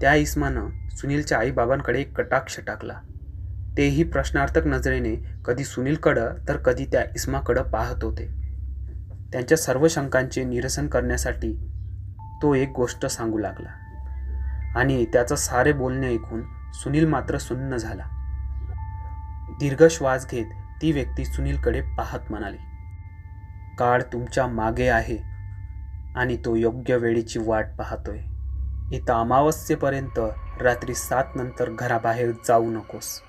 त्या इसमानं सुनीलच्या आईबाबांकडे एक कटाक्ष टाकला. तेही प्रश्नार्थक नजरेने कधी सुनीलकडं तर कधी त्या इसमाकडं पाहत होते. त्यांच्या सर्व शंकांचे निरसन करण्यासाठी तो एक गोष्ट सांगू लागला आणि त्याचं सारे बोलणे ऐकून सुनील मात्र सुन्न झाला. दीर्घ श्वास घेत ती व्यक्ती सुनीलकडे पाहत म्हणाली, काळ तुमच्या मागे आहे आणि तो योग्य वेळेची वाट पाहतोय. इथं अमावस्येपर्यंत रात्री 7 नंतर घराबाहेर जाऊ नकोस.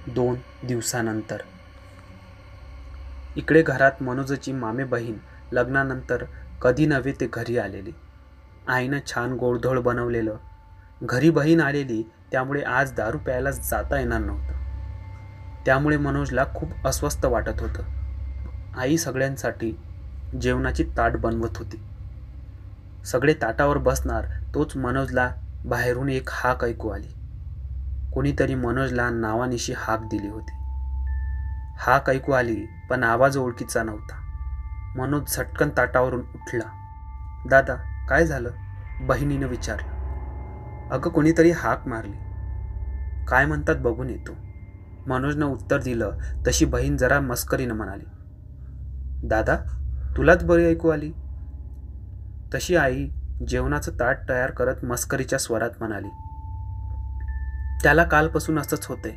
2 दिवसानंतर. इकडे घरात मनोजची मामे बहीण लग्नानंतर कधी नव्हे ते घरी आलेली. आईनं छान गोडधोड बनवलेलं. घरी बहीण आलेली त्यामुळे आज दारू प्यायला जाता येणार नव्हतं. त्यामुळे मनोजला खूप अस्वस्थ वाटत होतं. आई सगळ्यांसाठी जेवणाची ताट बनवत होती. सगळे ताटावर बसणार तोच मनोजला बाहेरून एक हाक ऐकू आली. कोणीतरी मनोजला नावानिशी हाक दिली होती. हाक ऐकू आली पण आवाज ओळखीचा नव्हता. मनोज झटकन ताटावरून उठला. दादा, काय झालं? बहिणीनं विचारलं. अगं, कोणीतरी हाक मारली. काय म्हणतात बघून येतो, मनोजनं उत्तर दिलं. तशी बहीण जरा मस्करीनं म्हणाली, दादा, तुलाच बरी ऐकू आली. तशी आई जेवणाचं ताट तयार करत मस्करीच्या स्वरात म्हणाली, त्याला कालपासून असंच होतंय.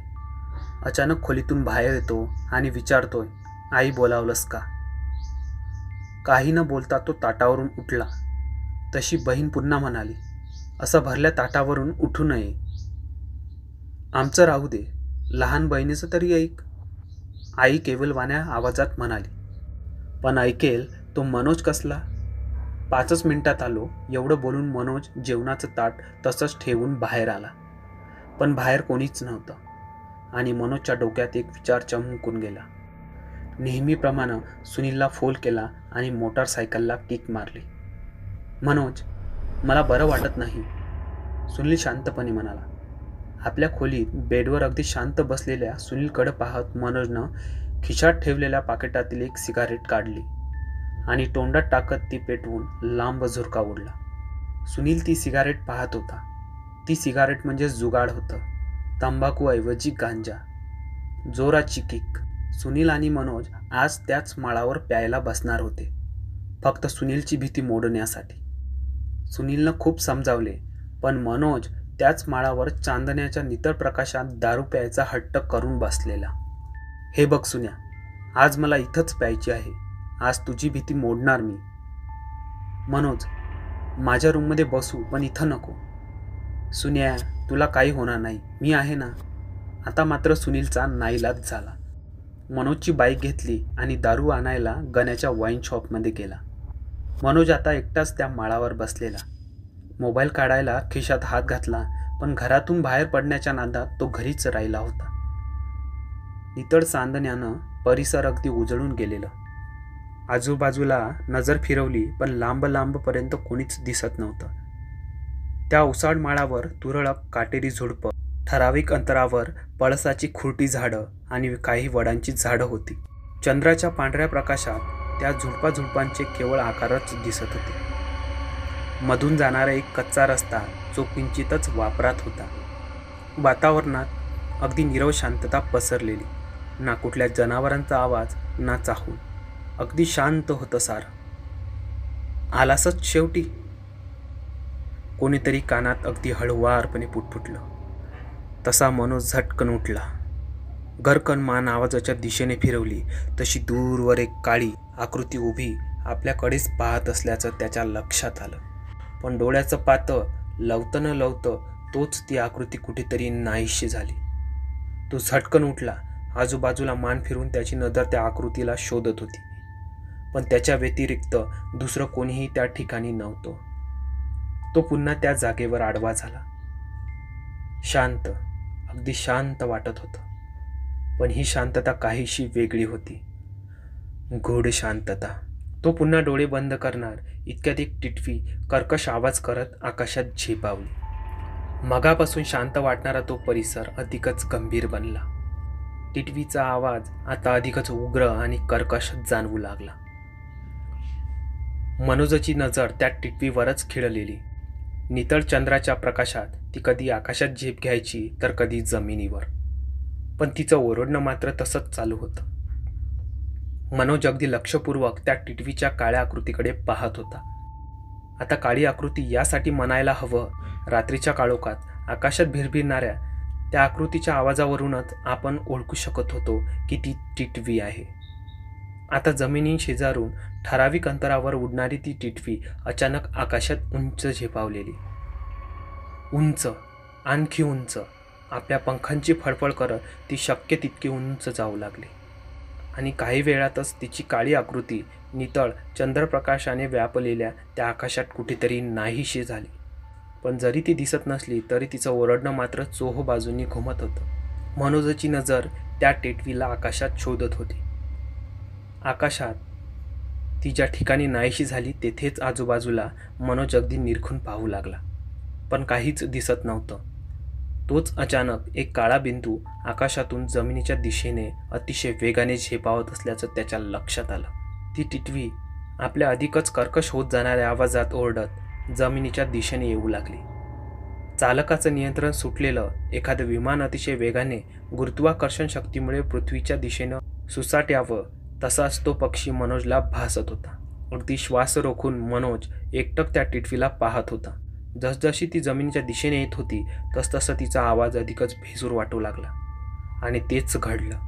अचानक खोलीतून बाहेर येतो आणि विचारतोय, आई बोलावलंस का? काही न बोलता तो ताटावरून उठला. तशी बहीण पुन्हा म्हणाली, असं भरल्या ताटावरून उठू नये. आमचं राहू दे, लहान बहिणीचं तरी ऐक, आई केवलवाण्या आवाजात म्हणाली. पण ऐकेल तो मनोज कसला? 5च मिनिटात आलो, एवढं बोलून मनोज जेवणाचं ताट तसंच ठेवून बाहेर आला. पण बाहेर कोणीच नव्हतं आणि मनोजच्या डोक्यात एक विचार चमकून गेला. नेहमीप्रमाणे सुनीलला फोन केला आणि मोटारसायकलला किक मारली. मनोज, मला बरं वाटत नाही, सुनील शांतपणे म्हणाला. आपल्या खोलीत बेडवर अगदी शांत बसलेल्या सुनीलकडे पाहत मनोजनं खिशात ठेवलेल्या पाकिटातील एक सिगारेट काढली आणि तोंडात टाकत ती पेटवून लांब झुरका उडला. सुनील ती सिगारेट पाहत होता. ती सिगारेट म्हणजे जुगाड होतं, तंबाखूऐवजी गांजा. जोराची किक. सुनील आणि मनोज आज त्याच माळावर प्यायला बसणार होते, फक्त सुनीलची भीती मोडण्यासाठी. सुनीलनं खूप समजावले, पण मनोज त्याच माळावर चांदण्याच्या नितळ प्रकाशात दारू प्यायचा हट्ट करून बसलेला. हे बघ सुन्या, आज मला इथंच प्यायची आहे. आज तुझी भीती मोडणार मी. मनोज, माझ्या रूममध्ये बसू, पण इथं नको. सुन्या, तुला काही होणार नाही, मी आहे ना. आता मात्र सुनीलचा नाईलाज झाला. मनोजची बाईक घेतली आणि दारू आणायला गण्याच्या वाईन शॉपमध्ये गेला. मनोज आता एकटाच त्या माळावर बसलेला. मोबाईल काढायला खिशात हात घातला, पण घरातून बाहेर पडण्याच्या नादात तो घरीच राहिला होता. नितळ चांदण्यानं परिसर अगदी उजळून गेलेलं. आजूबाजूला नजर फिरवली, पण लांब लांबपर्यंत कोणीच दिसत नव्हतं. त्या ओसाड माळावर तुरळक काटेरी झुडपं, ठराविक अंतरावर पळसाची खुरटी झाडं आणि काही वडांची झाडं होती. चंद्राच्या पांढऱ्या प्रकाशात त्या झुडपाझुडपांचे केवळ आकारच दिसत होते. मधून जाणारा एक कच्चा रस्ता जो किंचितच वापरात होता. वातावरणात अगदी नीरव शांतता पसरलेली. ना कुठल्या जनावरांचा आवाज, ना चाहूल. अगदी शांत होतं सारं. आलासच शेवटी, कोणीतरी कानात अगदी हळुवारपणे पुटपुटलं. तसा मनोज झटकन उठला. गरकन मान आवाजाच्या दिशेने फिरवली, तशी दूरवर एक काळी आकृती उभी आपल्याकडेच पाहत असल्याचं त्याच्या लक्षात आलं. पण डोळ्याचं पातं लवतं न लवतं तोच ती आकृती कुठेतरी नाहीशी झाली. तो झटकन उठला. आजूबाजूला मान फिरून त्याची नजर त्या आकृतीला शोधत होती, पण त्याच्या व्यतिरिक्त दुसरं कोणीही त्या ठिकाणी नव्हतं. तो पुन्हा त्या जागेवर आडवा झाला. शांत, अगदी शांत वाटत होतं. पण ही शांतता काहीशी वेगळी होती. गूढ शांतता. तो पुन्हा डोळे बंद करणार इतक्यात एक टिटवी कर्कश आवाज करत आकाशात झेपावली. मगापासून शांत वाटणारा तो परिसर अधिकच गंभीर बनला. टिटवीचा आवाज आता अधिकच उग्र आणि कर्कश जाणवू लागला. मनोजची नजर त्या टिटवीवरच खिळलेली. नितळ चंद्राच्या प्रकाशात ती कधी आकाशात झेप घ्यायची तर कधी जमिनीवर. पण तिचं ओरडणं मात्र तसंच चालू होतं. मनोज अगदी लक्षपूर्वक त्या टिटवीच्या काळ्या आकृतीकडे पाहत होता. आता काळी आकृती यासाठी म्हणायला हवं, रात्रीच्या काळोखात आकाशात भिरभिरणाऱ्या त्या आकृतीच्या आवाजावरूनच आपण ओळखू शकत होतो की ती टिटवी आहे. आता जमिनी शेजारून ठराविक अंतरावर उडणारी ती टिटवी अचानक आकाशात उंच झेपावलेली. उंच, आणखी उंच. आपल्या पंखांची फळफळ करत ती शक्य तितकी उंच जाऊ लागली आणि काही वेळातच तिची काळी आकृती नितळ चंद्रप्रकाशाने व्यापलेल्या त्या आकाशात कुठेतरी नाहीशी झाली. पण जरी ती दिसत नसली तरी तिचं ओरडणं मात्र चोहो बाजूंनी घुमत होतं. मनोजची नजर त्या टिटवीला आकाशात शोधत होती. आकाशात ती ज्या ठिकाणी नाहीशी झाली तेथेच आजूबाजूला मनोज अगदी निरखून पाहू लागला, पण काहीच दिसत नव्हतं. तोच अचानक एक काळा बिंदू आकाशातून जमिनीच्या दिशेने अतिशय वेगाने झेपावत असल्याचं त्याच्या लक्षात आलं. ती टिटवी आपल्या अधिकच कर्कश होत जाणाऱ्या आवाजात ओरडत जमिनीच्या दिशेने येऊ लागली. चालकाचं नियंत्रण सुटलेलं एखादं विमान अतिशय वेगाने गुरुत्वाकर्षण शक्तीमुळे पृथ्वीच्या दिशेनं सुसाट तसाच तो पक्षी मनोजला भासत होता. अगदी श्वास रोखून मनोज एकटक त्या टिटवीला पाहत होता. जसजशी ती जमिनीच्या दिशेने येत होती तसतसं तिचा आवाज अधिकच भेसूर वाटू लागला. आणि तेच घडलं.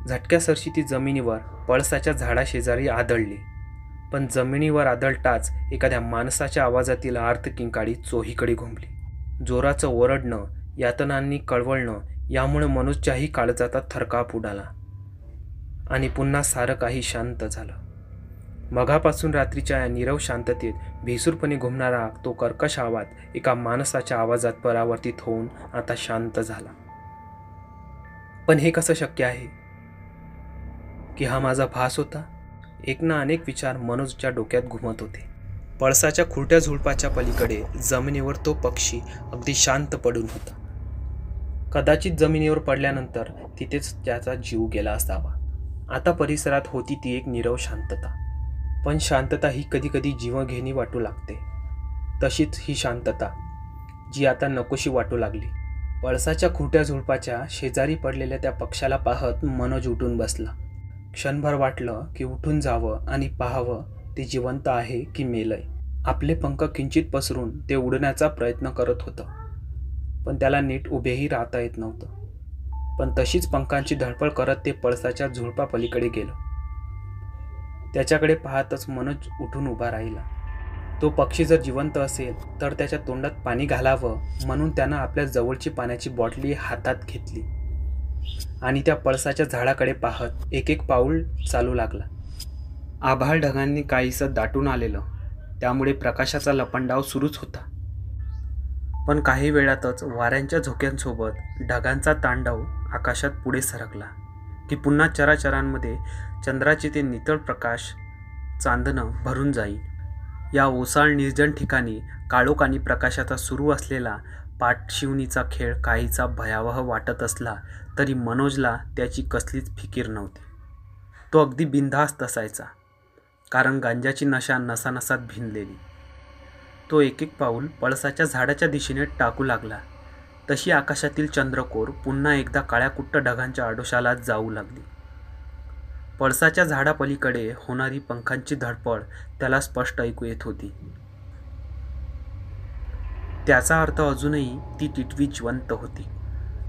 झटक्यासरशी ती जमिनीवर पळसाच्या झाडाशेजारी आदळली. पण जमिनीवर आदळताच एखाद्या माणसाच्या आवाजातील आर्तकिंकाळी चोहीकडे घुमली. जोराचं ओरडणं, यातनांनी कळवळणं यामुळे मनोजच्याही काळजाचा थरकाप उडाला आणि पुन्हा सारं काही शांत झालं. मघापासून रात्रीच्या या नीरव शांततेत भेसूरपणे घुमणारा तो कर्कश आवाज एका माणसाच्या आवाजात परावर्तित होऊन आता शांत झाला. पण हे कसं शक्य आहे? की हा माझा भास होता? एक ना अनेक विचार मनोजच्या डोक्यात घुमत होते. पळसाच्या खुरट्या झुडपाच्या पलीकडे जमिनीवर तो पक्षी अगदी शांत पडून होता. कदाचित जमिनीवर पडल्यानंतर तिथेच त्याचा जीव गेला असावा. आता परिसरात होती ती एक नीरव शांतता. पण शांतता ही कधीकधी जीवघेणी वाटू लागते. तशीच ही शांतता, जी आता नकोशी वाटू लागली. पळसाच्या खुरट्या झुडपाच्या शेजारी पडलेल्या त्या पक्षाला पाहत मनोज उठून बसला. क्षणभर वाटलं की उठून जावं आणि पाहावं ते जिवंत आहे की मेलय. आपले पंख किंचित पसरून ते उडण्याचा प्रयत्न करत होतं, पण त्याला नीट उभेही राहता येत नव्हतं. पण तशीच पंखांची धडपड करत ते पळसाच्या झुडपापलीकडे गेलं. त्याच्याकडे पाहतच मनोज उठून उभा राहिला. तो पक्षी जर जिवंत असेल तर त्याच्या तोंडात पाणी घालावं म्हणून त्यानं आपल्या जवळची पाण्याची बॉटली हातात घेतली आणि त्या पळसाच्या झाडाकडे पाहत एक एक पाऊल चालू लागला. आभाळ ढगांनी काहीसं दाटून आलेलं, त्यामुळे प्रकाशाचा लपंडाव सुरूच होता. पण काही वेळातच वाऱ्यांच्या झोक्यांसोबत ढगांचा तांडव आकाशात पुढे सरकला की पुन्हा चराचरांमध्ये चंद्राचे ते नितळ प्रकाश चांदणं भरून जाईल. या ओसाळ निर्जन ठिकाणी काळोख आणि प्रकाशाचा सुरू असलेला पाठशिवणीचा खेळ काहीचा भयावह वाटत असला तरी मनोजला त्याची कसलीच फिकीर नव्हती. तो अगदी बिनधास्त असायचा, कारण गांजाची नशा नसानसात भिनलेली. तो एक एक पाऊल पळसाच्या झाडाच्या दिशेने टाकू लागला तशी आकाशातील चंद्रकोर पुन्हा एकदा काळ्याकुट्ट ढगांच्या आडोशाला जाऊ लागली. पळसाच्या झाडापलीकडे होणारी पंखांची धडपड त्याला स्पष्ट ऐकू येत होती. त्याचा अर्थ अजूनही ती टिटवी जिवंत होती.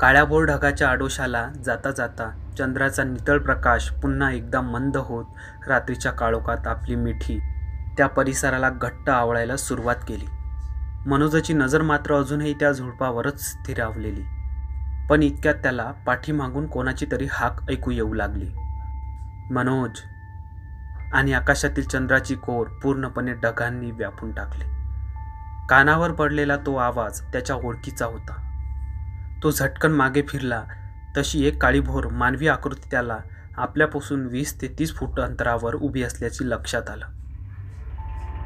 काळ्याभोर ढगाच्या आडोशाला जाता जाता चंद्राचा नितळ प्रकाश पुन्हा एकदा मंद होत रात्रीच्या काळोखात आपली मिठी त्या परिसराला घट्ट आवळायला सुरुवात केली. मनोजची नजर मात्र अजूनही त्या झुडपावरच स्थिरावलेली. पण इतक्यात त्याला पाठीमागून कोणाची तरी हाक ऐकू येऊ लागली. मनोज! आणि आकाशातील चंद्राची कोर पूर्णपणे ढगांनी व्यापून टाकली. कानावर पडलेला तो आवाज त्याच्या ओळखीचा होता. तो झटकन मागे फिरला तशी एक काळीभोर मानवी आकृती त्याला आपल्यापासून 20 ते 30 फूट अंतरावर उभी असल्याची लक्षात आलं.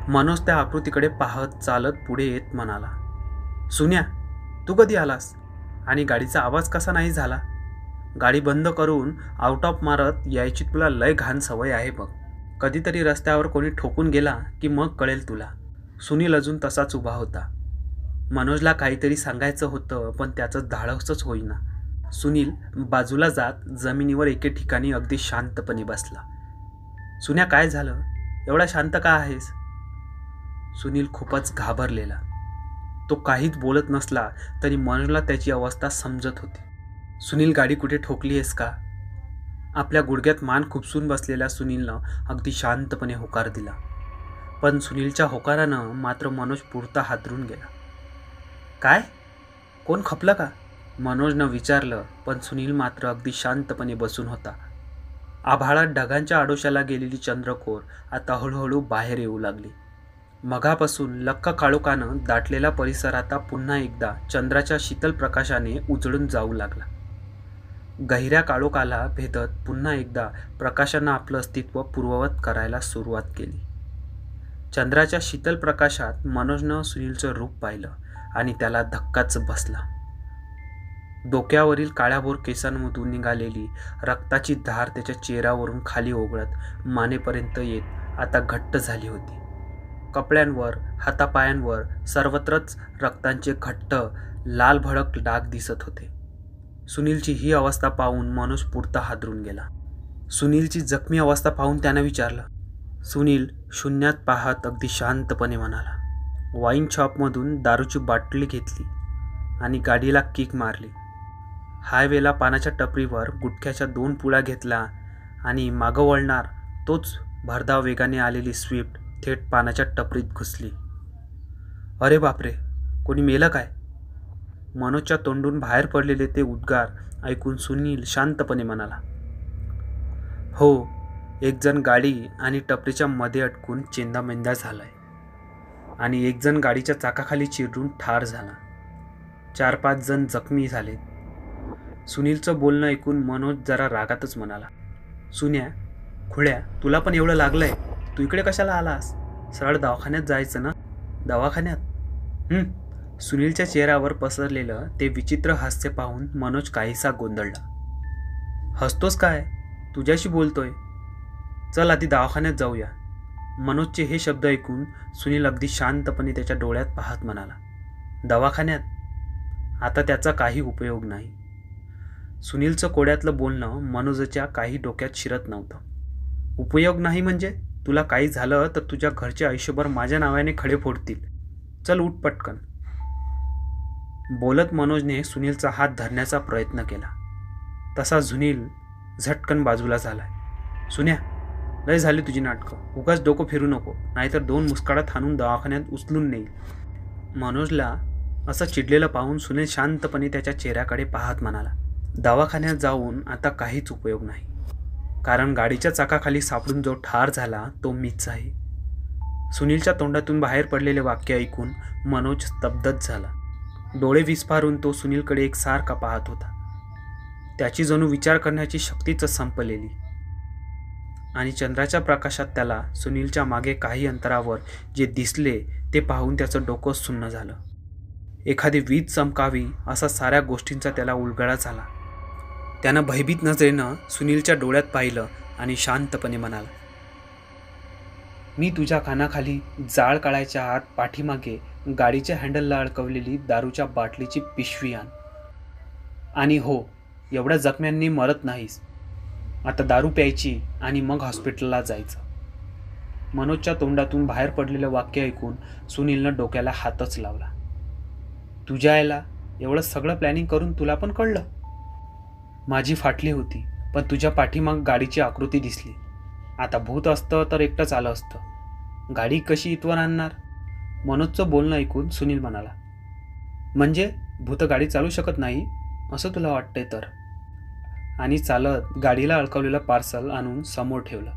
मनोज त्या आकृतीकडे पाहत चालत पुढे येत म्हणाला, सुन्या, तू कधी आलास? आणि गाडीचा आवाज कसा नाही झाला? गाडी बंद करून आउट ऑफ मारत यायची तुला लय घाण सवय आहे बघ. कधीतरी रस्त्यावर कोणी ठोकून गेला की मग कळेल तुला. सुनील अजून तसाच उभा होता. मनोजला काहीतरी सांगायचं होतं, पण त्याचं धाडसच होईना. सुनील बाजूला जात जमिनीवर एके ठिकाणी अगदी शांतपणे बसला. सुन्या, काय झालं? एवढा शांत का आहेस? सुनील खूपच घाबरलेला. तो काहीच बोलत नसला तरी मनोजला त्याची अवस्था समजत होती. सुनील, गाडी कुठे ठोकली आहेस का? आपल्या गुडघ्यात मान खुपसून बसलेल्या सुनीलनं अगदी शांतपणे होकार दिला. पण सुनीलच्या होकारानं मात्र मनोज पुरता हादरून गेला. काय? कोण खपलं का? मनोजनं विचारलं, पण सुनील मात्र अगदी शांतपणे बसून होता. आभाळात ढगांच्या आडोशाला गेलेली चंद्रकोर आता हळूहळू बाहेर येऊ लागली. मघापासून लख्ख काळोखानं दाटलेला परिसर आता पुन्हा एकदा चंद्राच्या शीतल प्रकाशाने उजळून जाऊ लागला. गहिऱ्या काळोखाला भेदत पुन्हा एकदा प्रकाशानं आपलं अस्तित्व पूर्ववत करायला सुरुवात केली. चंद्राच्या शीतल प्रकाशात मनोजनं सुनीलचं रूप पाहिलं आणि त्याला धक्काच बसला. डोक्यावरील काळ्याभोर केसांमधून निघालेली रक्ताची धार त्याच्या चेहऱ्यावरून खाली ओघळत मानेपर्यंत येत आता घट्ट झाली होती. कपड्यांवर, हातापायांवर सर्वत्रच रक्तांचे घट्ट लाल भडक डाग दिसत होते. सुनीलची ही अवस्था पाहून मनोज पुरता हादरून गेला. सुनीलची जखमी अवस्था पाहून त्यानं विचारलं. सुनील शून्यात पाहत अगदी शांतपणे म्हणाला, वाईन शॉपमधून दारूची बाटली घेतली आणि गाडीला किक मारली. हायवेला पानाच्या टपरीवर गुटख्याच्या 2 पुळ्या घेतला आणि मागं वळणार तोच भरधाव वेगाने आलेली स्विफ्ट थेट पानाच्या टपरीत घुसली. अरे बापरे, कोणी मेलं काय? मनोजच्या तोंडून बाहेर पडलेले ते उद्गार ऐकून सुनील शांतपणे म्हणाला, हो, एक जण गाडी आणि टपरीच्या मध्ये अटकून चेंदामेंदा झालाय आणि एक जण गाडीच्या चाकाखाली चिरडून ठार झाला. 4-5 जण जखमी झालेत. सुनीलचं बोलणं ऐकून मनोज जरा रागातच म्हणाला, सुन्या, खुळ्या, तुला पण एवढं लागलंय? तू इकडे कशाला आलास? सरळ दवाखान्यात जायचं ना. दवाखान्यात? सुनीलच्या चेहऱ्यावर पसरलेलं ते विचित्र हास्य पाहून मनोज काहीसा गोंधळला. हसतोस काय? तुझ्याशी बोलतोय. चल आधी दवाखान्यात जाऊया. मनोजचे हे शब्द ऐकून सुनील अगदी शांतपणे त्याच्या डोळ्यात पाहत म्हणाला, दवाखान्यात? आता त्याचा काही उपयोग नाही. सुनीलचं कोड्यातलं बोलणं मनोजच्या काही डोक्यात शिरत नव्हतं. उपयोग नाही म्हणजे? तुला काही झालं तर तुझ्या घरचे आयुष्यभर माझ्या नावाने खडे फोडतील. चल उठ पटकन. बोलत मनोजने सुनीलचा हात धरण्याचा प्रयत्न केला. तसा सुनील झटकन बाजूला झालाय. सुन्या, लय झाली तुझी नाटकं. उगाच डोकं फिरू नको, नाहीतर 2 मुस्काळात हाणून दवाखान्यात उचलून नेईल. मनोजला असं चिडलेलं पाहून सुनील शांतपणे त्याच्या चेहऱ्याकडे पाहत म्हणाला, दवाखान्यात जाऊन आता काहीच उपयोग नाही, कारण गाडीच्या चाकाखाली सापडून जो ठार झाला तो मीच आहे. सुनीलच्या तोंडातून बाहेर पडलेले वाक्य ऐकून मनोज स्तब्धच झाला. डोळे विस्फारून तो सुनीलकडे एकसारखा पाहत होता. त्याची जणू विचार करण्याची शक्तीच संपलेली. आणि चंद्राच्या प्रकाशात त्याला सुनीलच्या मागे काही अंतरावर जे दिसले ते पाहून त्याचं डोकं सुन्न झालं. एखादी वीज चमकावी असा साऱ्या गोष्टींचा त्याला उलगडा झाला. त्यानं भयभीत नजरेनं सुनीलच्या डोळ्यात पाहिलं आणि शांतपणे म्हणाला, मी तुझ्या कानाखाली जाळ काढायच्या आत पाठीमागे गाडीच्या हँडलला अडकवलेली दारूच्या बाटलीची पिशवी आण. आणि हो, एवढ्या जखम्यांनी मरत नाहीस. आता दारू प्यायची आणि मग हॉस्पिटलला जायचं. मनोजच्या तोंडातून बाहेर पडलेलं वाक्य ऐकून सुनीलनं डोक्याला हातच लावला. तुझ्या याला एवढं सगळं प्लॅनिंग करून तुला पण कळलं? माझी फाटली होती, पण तुझ्या पाठीमाग गाडीची आकृती दिसली. आता भूत असतं तर एकटंच आलं असतं. गाडी कशी इथवर आणणार? मनोजचं बोलणं ऐकून सुनील म्हणाला, म्हणजे भूत गाडी चालू शकत नाही असं तुला वाटतंय तर? आणि चालत गाडीला अडकवलेलं पार्सल आणून समोर ठेवलं.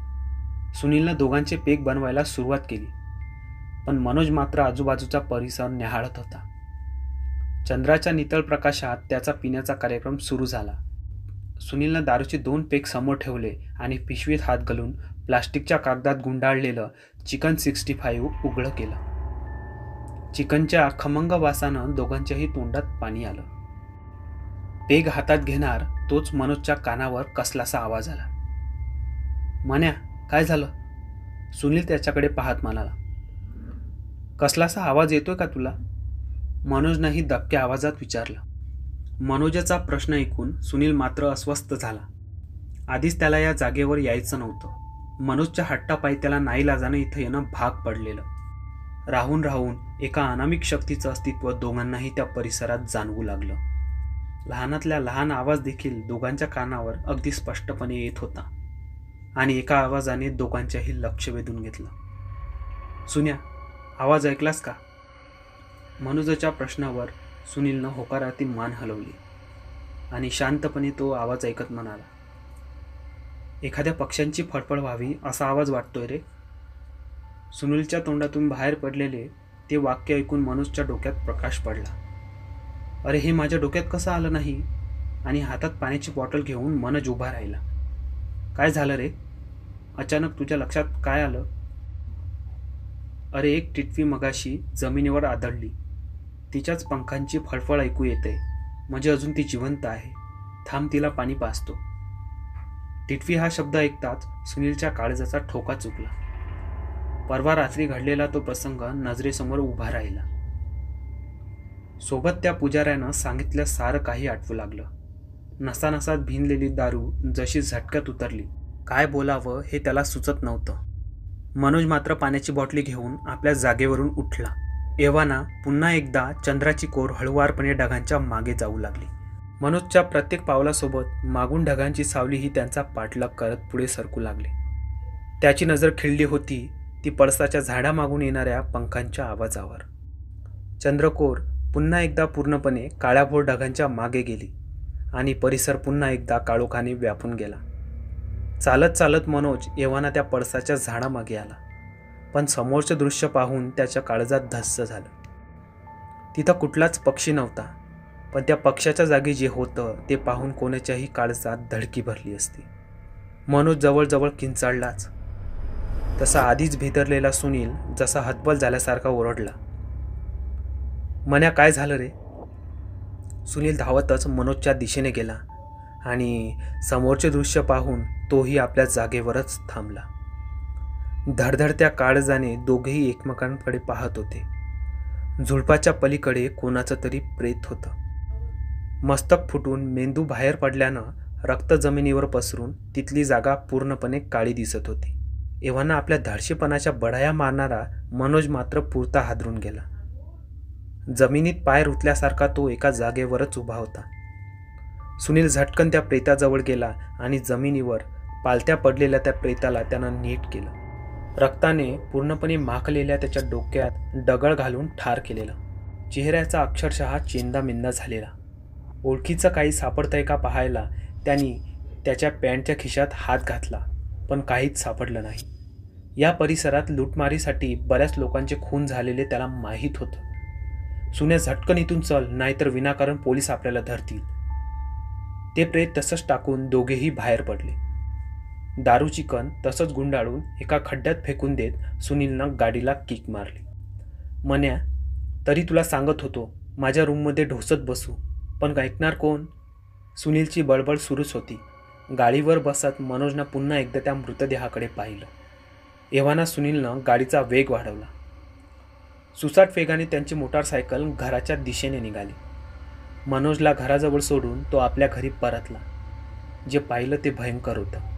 सुनीलनं दोघांचे पेक बनवायला सुरुवात केली, पण मनोज मात्र आजूबाजूचा परिसर न्याहाळत होता. चंद्राच्या नितळ प्रकाशात त्याचा पिण्याचा कार्यक्रम सुरू झाला. सुनीलनं दारूचे 2 पेक समोर ठेवले आणि पिशवीत हात घालून प्लास्टिकच्या कागदात गुंडाळलेलं चिकन 65 उघडं केलं. चिकनच्या खमंग वासानं दोघांच्याही तोंडात पाणी आलं. पेग हातात घेणार तोच मनोजच्या कानावर कसलासा आवाज आला. मन्या, काय झालं? सुनील त्याच्याकडे पाहत म्हणाला. कसलासा आवाज येतोय का तुला? मनोजनंही दबक्या आवाजात विचारलं. मनोजाचा प्रश्न ऐकून सुनील मात्र अस्वस्थ झाला. आधीच त्याला या जागेवर यायचं नव्हतं. मनोजच्या हट्टापायी त्याला नाईलाजानं इथं येणं भाग पडलेलं. राहून राहून एका अनामिक शक्तीचं अस्तित्व दोघांनाही त्या परिसरात जाणवू लागलं. लहानातल्या लहान आवाज देखील दोघांच्या कानावर अगदी स्पष्टपणे येत होता आणि एका आवाजाने दोघांच्याही लक्ष वेधून घेतलं. सुन्या, आवाज ऐकलास का? मनोजाच्या प्रश्नावर सुनीलनं होकारार्थी मान हलवली आणि शांतपणे तो आवाज ऐकत म्हणाला, एखाद्या पक्ष्यांची फडफड व्हावी असा आवाज वाटतोय रे. सुनीलच्या तोंडातून बाहेर पडलेले ते वाक्य ऐकून मनोजच्या डोक्यात प्रकाश पडला. अरे, हे माझ्या डोक्यात कसं आलं नाही? आणि हातात पाण्याची बॉटल घेऊन मनोज उभा राहिला. काय झालं रे? अचानक तुझ्या लक्षात काय आलं? अरे, एक टिटवी मगाशी जमिनीवर आदळली. तिच्याच पंखांची फळफळ ऐकू येते. म्हणजे अजून ती जिवंत आहे. थांब, तिला पाणी पाजतो. टिटवी हा शब्द ऐकताच सुनीलच्या काळजाचा ठोका चुकला. परवा रात्री घडलेला तो प्रसंग नजरेसमोर उभा राहिला. सोबत त्या पुजाऱ्यानं सांगितलं सारं काही आठवू लागलं. नसानसात भिनलेली दारू जशी झटक्यात उतरली. काय बोलावं हे त्याला सुचत नव्हतं. मनोज मात्र पाण्याची बॉटली घेऊन आपल्या जागेवरून उठला. एव्हाना पुन्हा एकदा चंद्राची कोर हळुवारपणे ढगांच्या मागे जाऊ लागली. मनोजच्या प्रत्येक पावलासोबत मागून ढगांची सावलीही त्यांचा पाठलाग करत पुढे सरकू लागली. त्याची नजर खिळली होती ती पळसाच्या झाडामागून येणाऱ्या पंखांच्या आवाजावर. चंद्रकोर पुन्हा एकदा पूर्णपणे काळ्याभोर ढगांच्या मागे गेली आणि परिसर पुन्हा एकदा काळोखाने व्यापून गेला. चालत चालत मनोज एव्हाना त्या पळसाच्या झाडामागे आला. पण समोरचं दृश्य पाहून त्याच्या काळजात धस्स झालं. तिथं कुठलाच पक्षी नव्हता. पण त्या पक्षाच्या जागी जे होतं ते पाहून कोणाच्याही काळजात धडकी भरली असती. मनोज जवळजवळ किंचाळलाच. तसा आधीच भेदरलेला सुनील जसा हतबल झाल्यासारखा ओरडला, मन्या, काय झालं रे? सुनील धावतच मनोजच्या दिशेने गेला आणि समोरचे दृश्य पाहून तोही आपल्या जागेवरच थांबला. धडधडत्या काळजाने दोघेही एकमेकांकडे पाहत होते. झुडपाच्या पलीकडे कोणाचं तरी प्रेत होतं. मस्तक फुटून मेंदू बाहेर पडल्यानं रक्त जमिनीवर पसरून तिथली जागा पूर्णपणे काळी दिसत होती. एव्हाना आपल्या धाडशीपणाच्या बढाया मारणारा मनोज मात्र पुरता हादरून गेला. जमिनीत पाय रुतल्यासारखा तो एका जागेवरच उभा होता. सुनील झटकन त्या प्रेताजवळ गेला आणि जमिनीवर पालत्या पडलेल्या त्या प्रेताला त्यानं नीट केलं. रक्ताने पूर्णपणे माखलेल्या त्याच्या डोक्यात दगड घालून ठार केलेला. चेहऱ्याचा अक्षरशः चेंदामेंदा झालेला. ओळखीचं काही सापडतंय का पाहायला त्यांनी त्याच्या पॅन्टच्या खिशात हात घातला, पण काहीच सापडलं नाही. या परिसरात लूटमारीसाठी बऱ्याच लोकांचे खून झालेले त्याला माहीत होतं. सुने, झटकन इथून चल, नाहीतर विनाकारण पोलीस आपल्याला धरतील. ते प्रेत तसंच टाकून दोघेही बाहेर पडले. दारूची कण तसंच गुंडाळून एका खड्ड्यात फेकून देत सुनीलनं गाडीला किक मारली. मन्या, तरी तुला सांगत होतो माझ्या रूममध्ये ढोसत बसू, पण ऐकणार कोण? सुनीलची बळबळ सुरूच होती. गाडीवर बसत मनोजनं पुन्हा एकदा त्या मृतदेहाकडे पाहिलं. एव्हाना सुनीलनं गाडीचा वेग वाढवला. सुसाट वेगाने त्यांची मोटारसायकल घराच्या दिशेने निघाली. मनोजला घराजवळ सोडून तो आपल्या घरी परतला. जे पाहिलं ते भयंकर होतं.